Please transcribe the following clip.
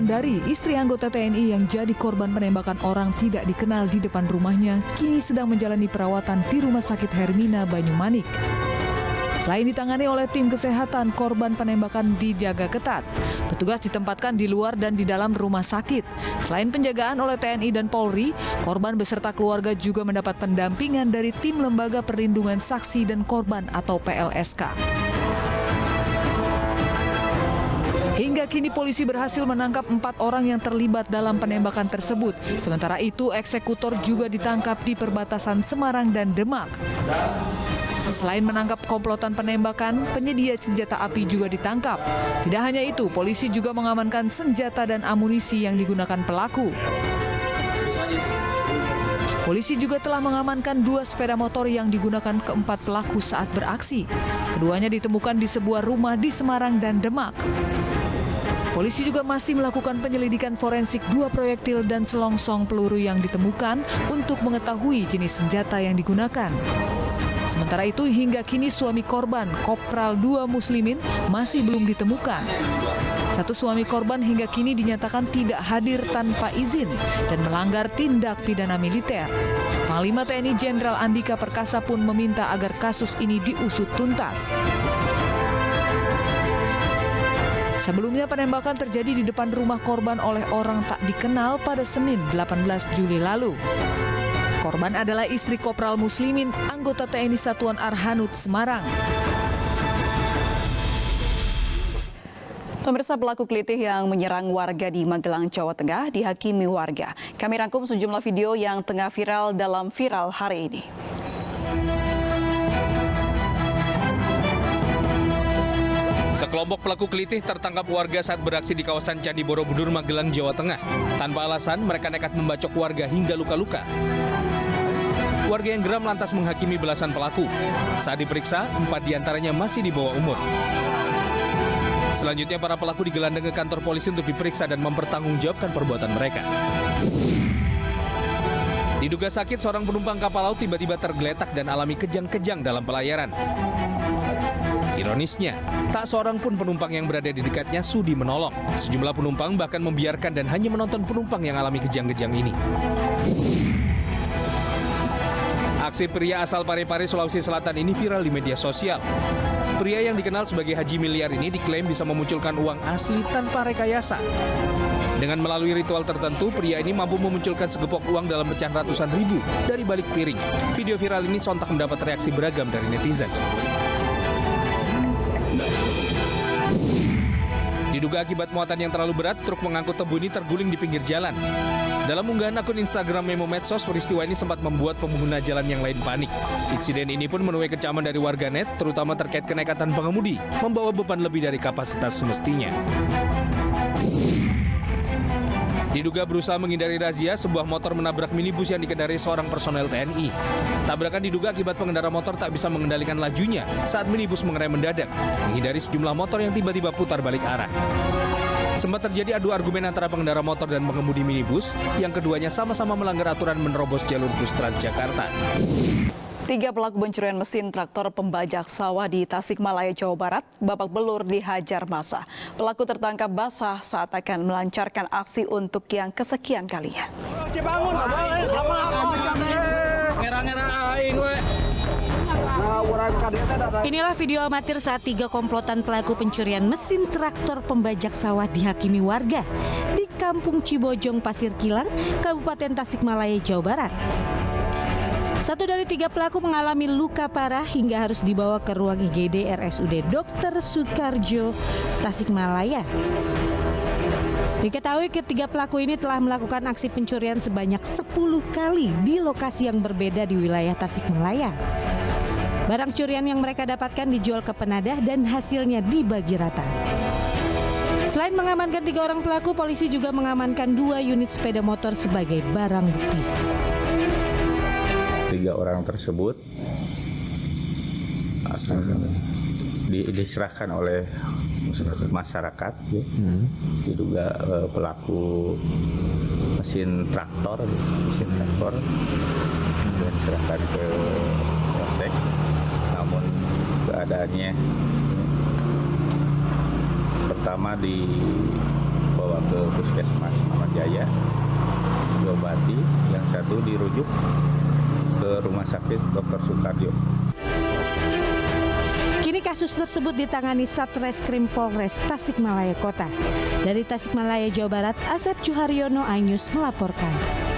Wulandari, istri anggota TNI yang jadi korban penembakan orang tidak dikenal di depan rumahnya, kini sedang menjalani perawatan di Rumah Sakit Hermina Banyumanik. Selain ditangani oleh tim kesehatan, korban penembakan dijaga ketat. Petugas ditempatkan di luar dan di dalam rumah sakit. Selain penjagaan oleh TNI dan Polri, korban beserta keluarga juga mendapat pendampingan dari tim Lembaga Perlindungan Saksi dan Korban atau PLSK. Hingga kini polisi berhasil menangkap 4 orang yang terlibat dalam penembakan tersebut. Sementara itu, eksekutor juga ditangkap di perbatasan Semarang dan Demak. Selain menangkap komplotan penembakan, penyedia senjata api juga ditangkap. Tidak hanya itu, polisi juga mengamankan senjata dan amunisi yang digunakan pelaku. Polisi juga telah mengamankan 2 sepeda motor yang digunakan keempat pelaku saat beraksi. Keduanya ditemukan di sebuah rumah di Semarang dan Demak. Polisi juga masih melakukan penyelidikan forensik 2 proyektil dan selongsong peluru yang ditemukan untuk mengetahui jenis senjata yang digunakan. Sementara itu, hingga kini suami korban, Kopral 2 Muslimin, masih belum ditemukan. Satu suami korban hingga kini dinyatakan tidak hadir tanpa izin dan melanggar tindak pidana militer. Panglima TNI Jenderal Andika Perkasa pun meminta agar kasus ini diusut tuntas. Sebelumnya penembakan terjadi di depan rumah korban oleh orang tak dikenal pada Senin 18 Juli lalu. Korban adalah istri Kopral Muslimin, anggota TNI Satuan Arhanud Semarang. Pemirsa, pelaku kelitih yang menyerang warga di Magelang, Jawa Tengah dihakimi warga. Kami rangkum sejumlah video yang tengah viral dalam Viral hari ini. Sekelompok pelaku kelitih tertangkap warga saat beraksi di kawasan Candi Borobudur, Magelang, Jawa Tengah. Tanpa alasan, mereka nekat membacok warga hingga luka-luka. Warga yang geram lantas menghakimi belasan pelaku. Saat diperiksa, 4 diantaranya masih di bawah umur. Selanjutnya, para pelaku digelandang ke kantor polisi untuk diperiksa dan mempertanggungjawabkan perbuatan mereka. Diduga sakit, seorang penumpang kapal laut tiba-tiba tergeletak dan alami kejang-kejang dalam pelayaran. Ironisnya, tak seorang pun penumpang yang berada di dekatnya sudi menolong. Sejumlah penumpang bahkan membiarkan dan hanya menonton penumpang yang alami kejang-kejang ini. Aksi pria asal Parepare, Sulawesi Selatan ini viral di media sosial. Pria yang dikenal sebagai Haji Miliar ini diklaim bisa memunculkan uang asli tanpa rekayasa. Dengan melalui ritual tertentu, pria ini mampu memunculkan segepok uang dalam pecahan ratusan ribu dari balik piring. Video viral ini sontak mendapat reaksi beragam dari netizen. Diduga akibat muatan yang terlalu berat, truk mengangkut tebu ini terguling di pinggir jalan. Dalam unggahan akun Instagram Memo Medsos, peristiwa ini sempat membuat pengguna jalan yang lain panik. Insiden ini pun menuai kecaman dari warganet, terutama terkait kenekatan pengemudi membawa beban lebih dari kapasitas semestinya. Diduga berusaha menghindari razia, sebuah motor menabrak minibus yang dikendarai seorang personel TNI. Tabrakan diduga akibat pengendara motor tak bisa mengendalikan lajunya saat minibus mengerem mendadak, menghindari sejumlah motor yang tiba-tiba putar balik arah. Sempat terjadi adu argumen antara pengendara motor dan pengemudi minibus, yang keduanya sama-sama melanggar aturan menerobos jalur bus Transjakarta. 3 pelaku pencurian mesin traktor pembajak sawah di Tasikmalaya, Jawa Barat, babak belur dihajar massa. Pelaku tertangkap basah saat akan melancarkan aksi untuk yang kesekian kalinya. Inilah video amatir saat 3 komplotan pelaku pencurian mesin traktor pembajak sawah dihakimi warga di Kampung Cibojong, Pasir Kilang, Kabupaten Tasikmalaya, Jawa Barat. 1 dari 3 pelaku mengalami luka parah hingga harus dibawa ke ruang IGD RSUD Dr. Soekarjo, Tasikmalaya. Diketahui ketiga pelaku ini telah melakukan aksi pencurian sebanyak 10 kali di lokasi yang berbeda di wilayah Tasikmalaya. Barang curian yang mereka dapatkan dijual ke penadah dan hasilnya dibagi rata. Selain mengamankan 3 orang pelaku, polisi juga mengamankan 2 unit sepeda motor sebagai barang bukti. 3 orang tersebut akan diserahkan oleh masyarakat, ya. Diduga pelaku mesin traktor diserahkan ke Polsek, namun keadaannya pertama dibawa ke Puskesmas Ahmad Jaya, diobati, yang satu dirujuk ke Rumah Sakit Dr. Soekarjo. Kini kasus tersebut ditangani Satreskrim Polres Tasikmalaya Kota. Dari Tasikmalaya, Jawa Barat, Asep Juharyono, iNews melaporkan.